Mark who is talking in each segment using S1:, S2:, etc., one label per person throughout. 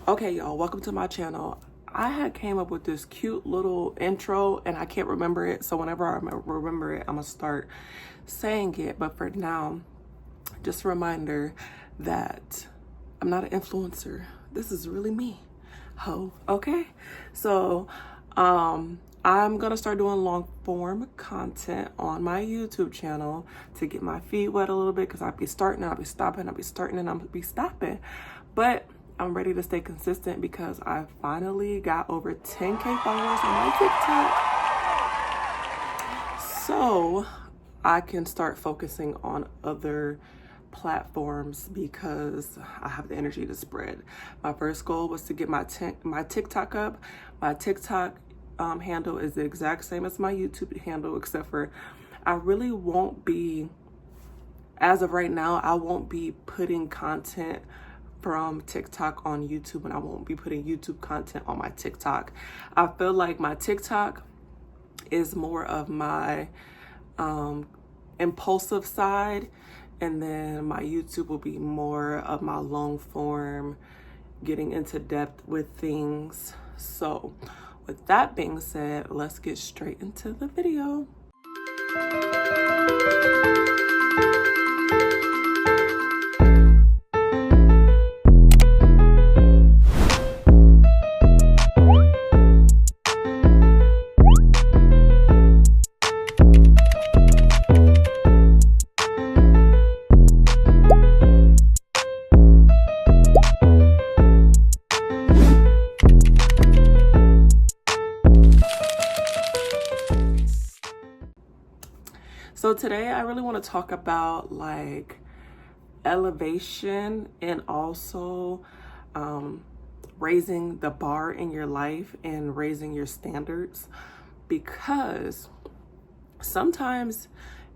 S1: Okay, y'all, welcome to my channel. I had came up with this cute little intro and I can't remember it. So whenever I remember it, I'm gonna start saying it. But for now, just a reminder that I'm not an influencer. This is really me, ho, okay? So, I'm gonna start doing long form content on my YouTube channel to get my feet wet a little bit because I'll be starting, I'll be stopping, I'll be starting, and I'll be stopping. But I'm ready to stay consistent because I finally got over 10K followers on my TikTok. So I can start focusing on other platforms because I have the energy to spread. My first goal was to get my TikTok up. My TikTok handle is the exact same as my YouTube handle, except for I really won't be, as of right now, I won't be putting content from TikTok on YouTube, and I won't be putting YouTube content on my TikTok. I feel like my TikTok is more of my impulsive side, and then my YouTube will be more of my long form, getting into depth with things. So with that being said, let's get straight into the video. So today I really want to talk about like elevation and also raising the bar in your life and raising your standards, because sometimes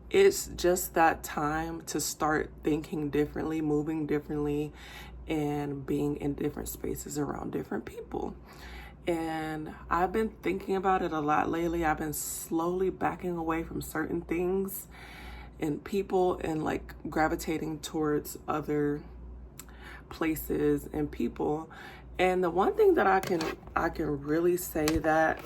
S1: it's just that time to start thinking differently, moving differently, and being in different spaces around different people. And I've been thinking about it a lot lately. I've been slowly backing away from certain things and people and like gravitating towards other places and people. And the one thing that I can really say that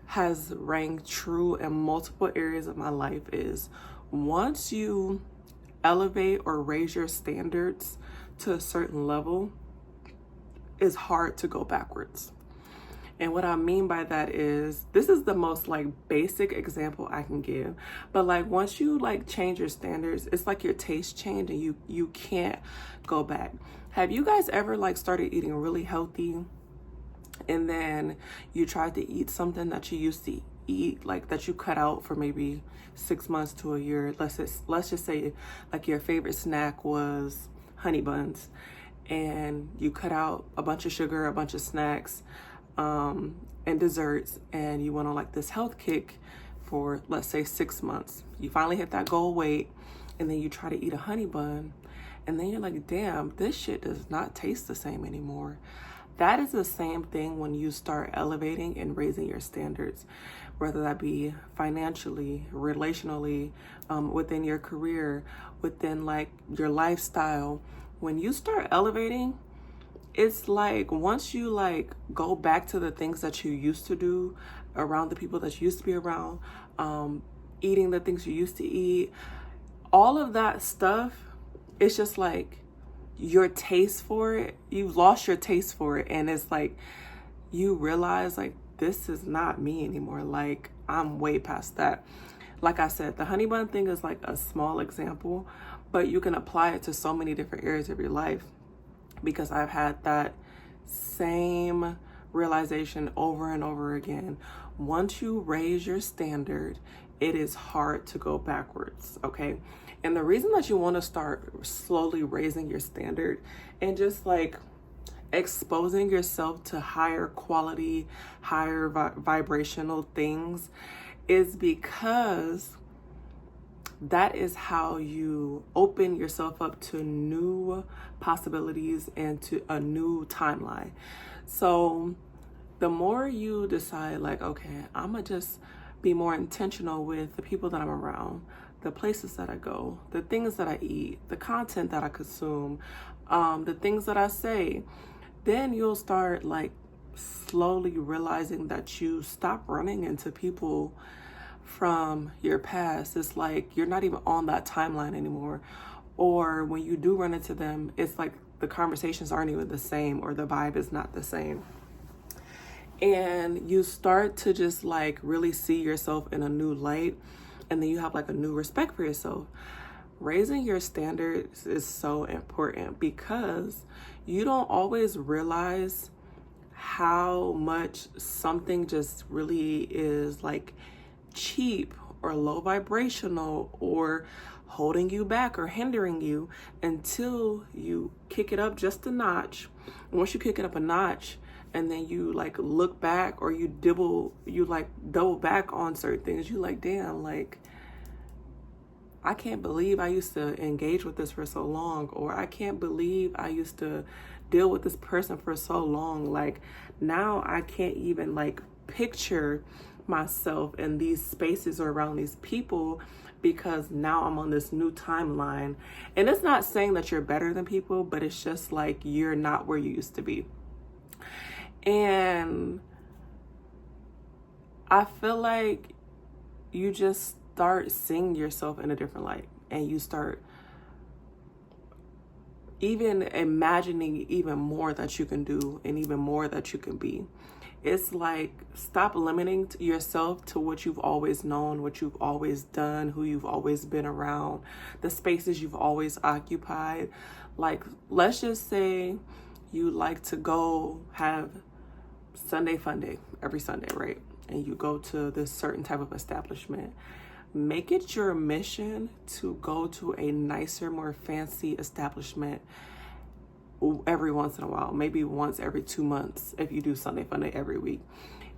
S1: has rang true in multiple areas of my life is once you elevate or raise your standards to a certain level, it's hard to go backwards. And what I mean by that is, this is the most like basic example I can give, but like once you like change your standards, it's like your taste change and you can't go back. Have you guys ever like started eating really healthy and then you tried to eat something that you used to eat, like that you cut out for maybe 6 months to a year? Let's just say like your favorite snack was honey buns, and you cut out a bunch of sugar, a bunch of snacks, and desserts, and you went on like this health kick for, let's say, 6 months. You finally hit that goal weight, and then you try to eat a honey bun, and then you're like, damn, this shit does not taste the same anymore. That is the same thing when you start elevating and raising your standards, whether that be financially, relationally, within your career, within like your lifestyle. When you start elevating, it's like once you like go back to the things that you used to do, around the people that you used to be around, eating the things you used to eat, all of that stuff, it's just like your taste for it, you've lost your taste for it, and it's like you realize like this is not me anymore. Like I'm way past that. Like I said, the honey bun thing is like a small example, but you can apply it to so many different areas of your life, because I've had that same realization over and over again. Once you raise your standard, it is hard to go backwards, okay? And the reason that you want to start slowly raising your standard and just like exposing yourself to higher quality, higher vibrational things is because that is how you open yourself up to new possibilities and to a new timeline. So the more you decide like, okay, I'm gonna just be more intentional with the people that I'm around, the places that I go, the things that I eat, the content that I consume, the things that I say, then you'll start like slowly realizing that you stop running into people from your past. It's like you're not even on that timeline anymore. Or when you do run into them, it's like the conversations aren't even the same, or the vibe is not the same. And you start to just like really see yourself in a new light, and then you have like a new respect for yourself. Raising your standards is so important because you don't always realize how much something just really is like cheap or low vibrational or holding you back or hindering you until you kick it up just a notch. And once you kick it up a notch, and then you like look back, or you double back on certain things, you like, damn, like I can't believe I used to engage with this for so long, or I can't believe I used to deal with this person for so long. Like now I can't even like picture myself in these spaces or around these people, because now I'm on this new timeline. And it's not saying that you're better than people, but it's just like you're not where you used to be. And I feel like you just start seeing yourself in a different light, and you start even imagining even more that you can do and even more that you can be. It's like, stop limiting yourself to what you've always known, what you've always done, who you've always been around, the spaces you've always occupied. Like, let's just say you like to go have Sunday fun day every Sunday, right? And you go to this certain type of establishment. Make it your mission to go to a nicer, more fancy establishment every once in a while, maybe once every 2 months if you do Sunday fun day every week.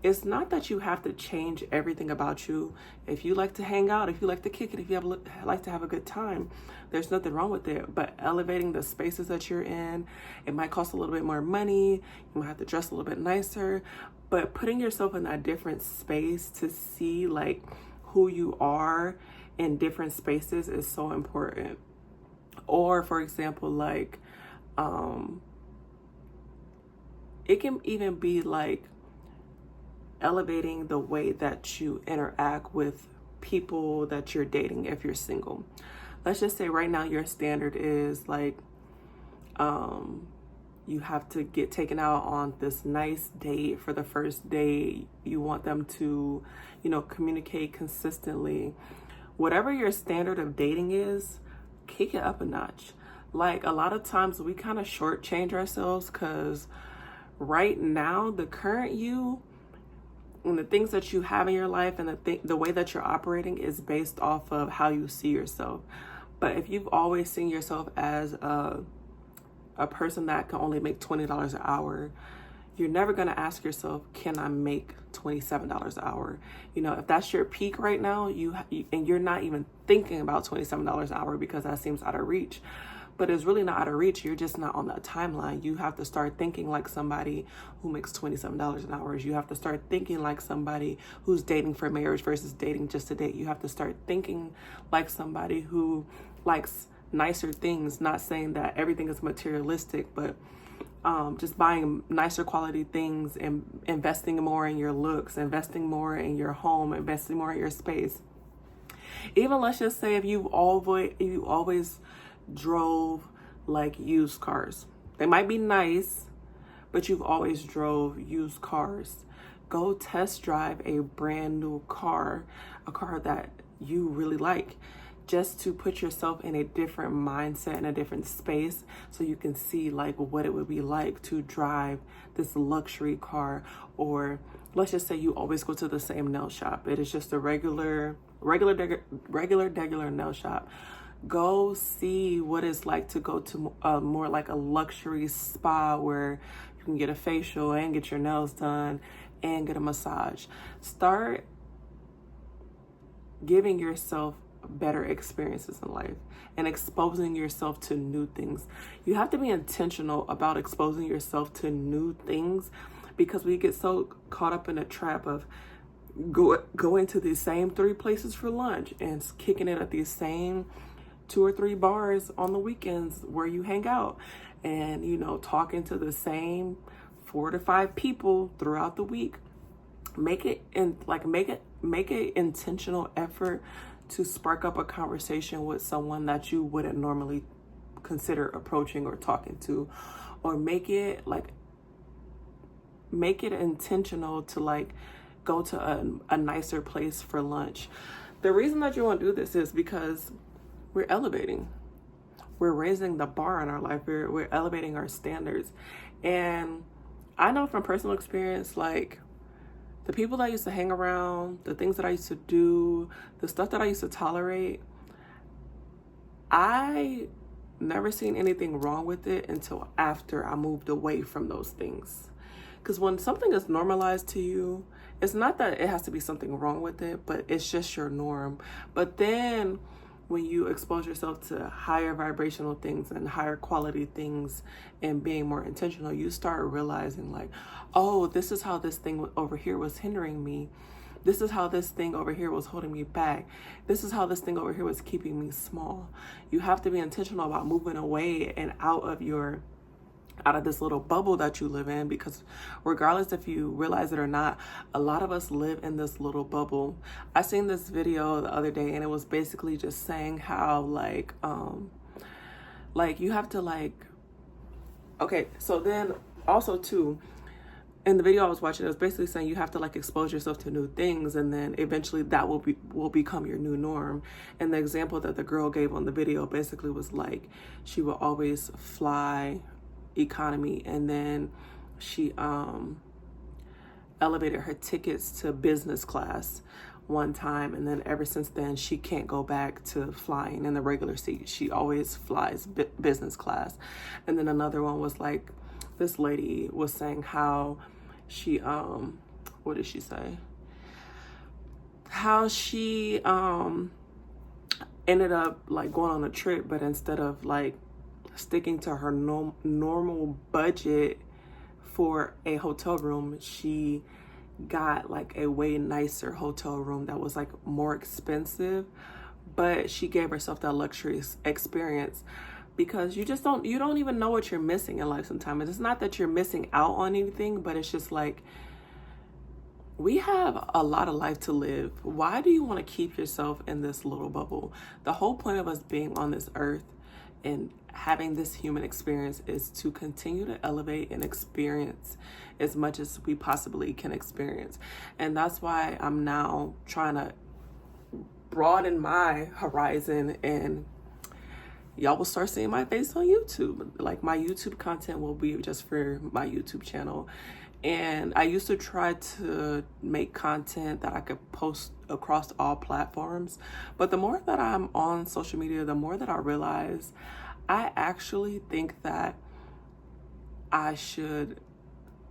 S1: It's not that you have to change everything about you. If you like to hang out, if you like to kick it, if you like to have a good time, there's nothing wrong with it. But elevating the spaces that you're in, it might cost a little bit more money. You might have to dress a little bit nicer, but putting yourself in that different space to see like who you are in different spaces is so important. Or for example, like, it can even be like elevating the way that you interact with people that you're dating if you're single. Let's just say right now your standard is like, you have to get taken out on this nice date for the first date. You want them to, communicate consistently. Whatever your standard of dating is, kick it up a notch. Like, a lot of times we kind of shortchange ourselves because right now the current you and the things that you have in your life and the way that you're operating is based off of how you see yourself. But if you've always seen yourself as a person that can only make $20 an hour, you're never going to ask yourself, can I make $27 an hour? If that's your peak right now, and you're not even thinking about $27 an hour because that seems out of reach. But it's really not out of reach. You're just not on that timeline. You have to start thinking like somebody who makes $27 an hour. You have to start thinking like somebody who's dating for marriage versus dating just to date. You have to start thinking like somebody who likes nicer things. Not saying that everything is materialistic, but just buying nicer quality things and investing more in your looks, investing more in your home, investing more in your space. Even let's just say if you always drove like used cars. They might be nice, but you've always drove used cars. Go test drive a brand new car, a car that you really like, just to put yourself in a different mindset, in a different space, so you can see like what it would be like to drive this luxury car. Or let's just say you always go to the same nail shop. It is just a regular nail shop. Go see what it's like to go to more like a luxury spa where you can get a facial and get your nails done and get a massage. Start giving yourself better experiences in life and exposing yourself to new things. You have to be intentional about exposing yourself to new things, because we get so caught up in a trap of going to these same 3 places for lunch and kicking it at these same 2 or 3 bars on the weekends where you hang out. and, you know, talking to the same 4 to 5 people throughout the week. Make it make an intentional effort to spark up a conversation with someone that you wouldn't normally consider approaching or talking to, or make it intentional to like go to a nicer place for lunch. The reason that you want to do this is because we're elevating. We're raising the bar in our life. We're elevating our standards. And I know from personal experience, like the people that I used to hang around, the things that I used to do, the stuff that I used to tolerate, I never seen anything wrong with it until after I moved away from those things. Because when something is normalized to you, it's not that it has to be something wrong with it, but it's just your norm. But then when you expose yourself to higher vibrational things and higher quality things and being more intentional, you start realizing like, oh, this is how this thing over here was hindering me. This is how this thing over here was holding me back. This is how this thing over here was keeping me small. You have to be intentional about moving away and out of this little bubble that you live in, because regardless if you realize it or not, a lot of us live in this little bubble. I seen this video the other day, and it was basically just saying how like you have to like, okay, so then also too, in the video I was watching, it was basically saying you have to like expose yourself to new things, and then eventually that will become your new norm. And the example that the girl gave on the video basically was like, she will always fly economy, and then she elevated her tickets to business class one time, and then ever since then she can't go back to flying in the regular seat. She always flies business class. And then another one was like, this lady was saying how she what did she say, how she ended up like going on a trip, but instead of like sticking to her normal budget for a hotel room, she got like a way nicer hotel room that was like more expensive, but she gave herself that luxury experience, because you don't even know what you're missing in life sometimes. It's not that you're missing out on anything, but it's just like, we have a lot of life to live. Why do you want to keep yourself in this little bubble? The whole point of us being on this earth and having this human experience is to continue to elevate and experience as much as we possibly can experience. And that's why I'm now trying to broaden my horizon, and y'all will start seeing my face on YouTube. Like, my YouTube content will be just for my YouTube channel. And I used to try to make content that I could post across all platforms. But the more that I'm on social media, the more that I realize I actually think that I should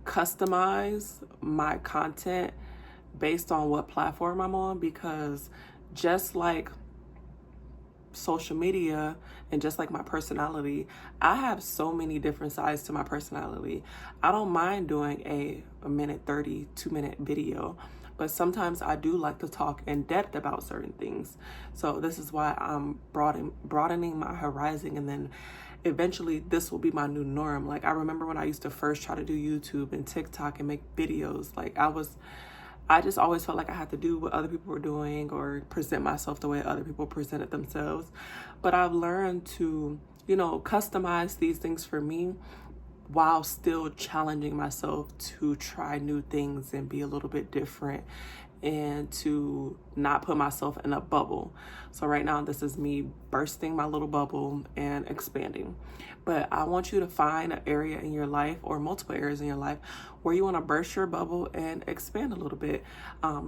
S1: customize my content based on what platform I'm on, because just like social media and just like my personality, I have so many different sides to my personality. I don't mind doing a minute 30, 2-minute video, but sometimes I do like to talk in depth about certain things. So this is why I'm broadening my horizon, and then eventually this will be my new norm. Like, I remember when I used to first try to do YouTube and TikTok and make videos, like I just always felt like I had to do what other people were doing or present myself the way other people presented themselves. But I've learned to, you know, customize these things for me while still challenging myself to try new things and be a little bit different, and to not put myself in a bubble. So right now, this is me bursting my little bubble and expanding. But I want you to find an area in your life, or multiple areas in your life, where you want to burst your bubble and expand a little bit.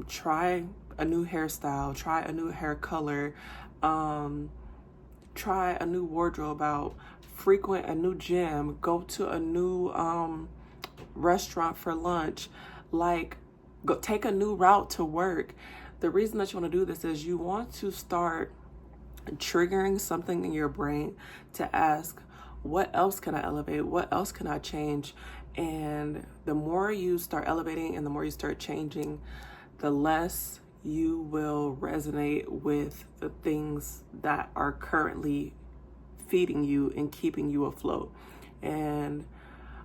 S1: Try a new hairstyle, try a new hair color, try a new wardrobe out, frequent a new gym, go to a new restaurant for lunch, like go take a new route to work. The reason that you want to do this is you want to start triggering something in your brain to ask, what else can I elevate? What else can I change? And the more you start elevating and the more you start changing, the less you will resonate with the things that are currently feeding you and keeping you afloat. And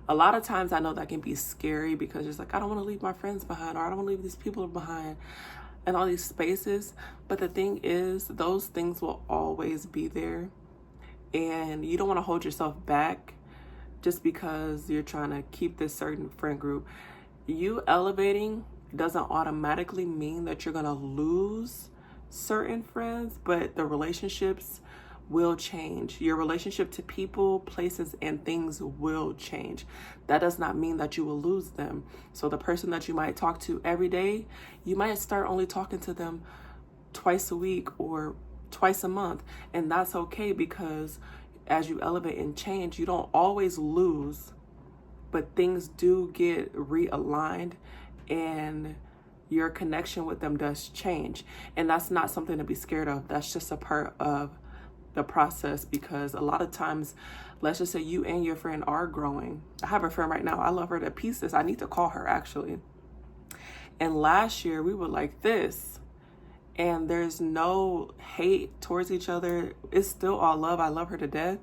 S1: a lot of times I know that can be scary because it's like, I don't want to leave my friends behind, or I don't want to leave these people behind and all these spaces. But the thing is, those things will always be there. And you don't want to hold yourself back just because you're trying to keep this certain friend group. You elevating doesn't automatically mean that you're going to lose certain friends, but the relationships will change. Your relationship to people, places, and things will change. That does not mean that you will lose them. So the person that you might talk to every day, you might start only talking to them twice a week or twice a month. And that's okay, because as you elevate and change, you don't always lose, but things do get realigned and your connection with them does change. And that's not something to be scared of. That's just a part of the process, because a lot of times, let's just say you and your friend are growing. I have a friend right now. I love her to pieces. I need to call her actually. And last year we were like this, and there's no hate towards each other. It's still all love. I love her to death.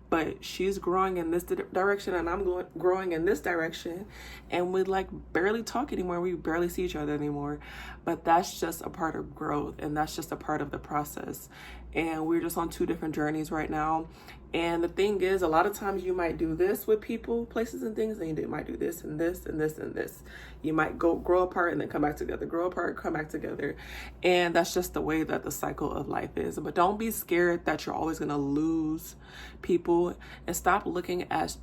S1: But she's growing in this direction and I'm growing in this direction. And we like barely talk anymore. We barely see each other anymore. But that's just a part of growth, and that's just a part of the process. And we're just on two different journeys right now. And the thing is, a lot of times you might do this with people, places, and things, and you might do this and this and this and this. You might grow apart and then come back together, grow apart, come back together. And that's just the way that the cycle of life is. But don't be scared that you're always going to lose people, and stop looking at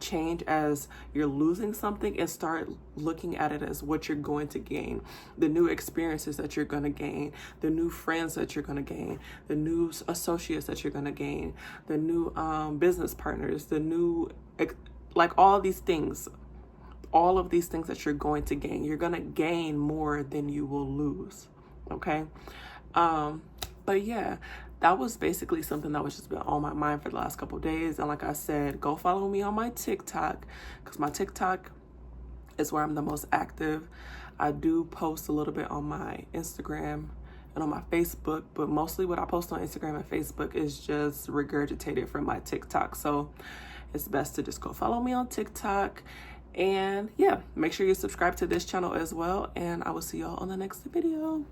S1: change as you're losing something, and start looking at it as what you're going to gain, the new experiences that you're going to gain, the new friends that you're going to gain, the new associates that you're going to gain, the new business partners, the new, like all these things, all of these things that you're going to gain. You're going to gain more than you will lose. Okay. But yeah, that was basically something that was just been on my mind for the last couple of days. And like I said, go follow me on my TikTok, because my TikTok is where I'm the most active. I do post a little bit on my Instagram and on my Facebook, but mostly what I post on Instagram and Facebook is just regurgitated from my TikTok. So it's best to just go follow me on TikTok. And yeah, make sure you subscribe to this channel as well. And I will see y'all on the next video.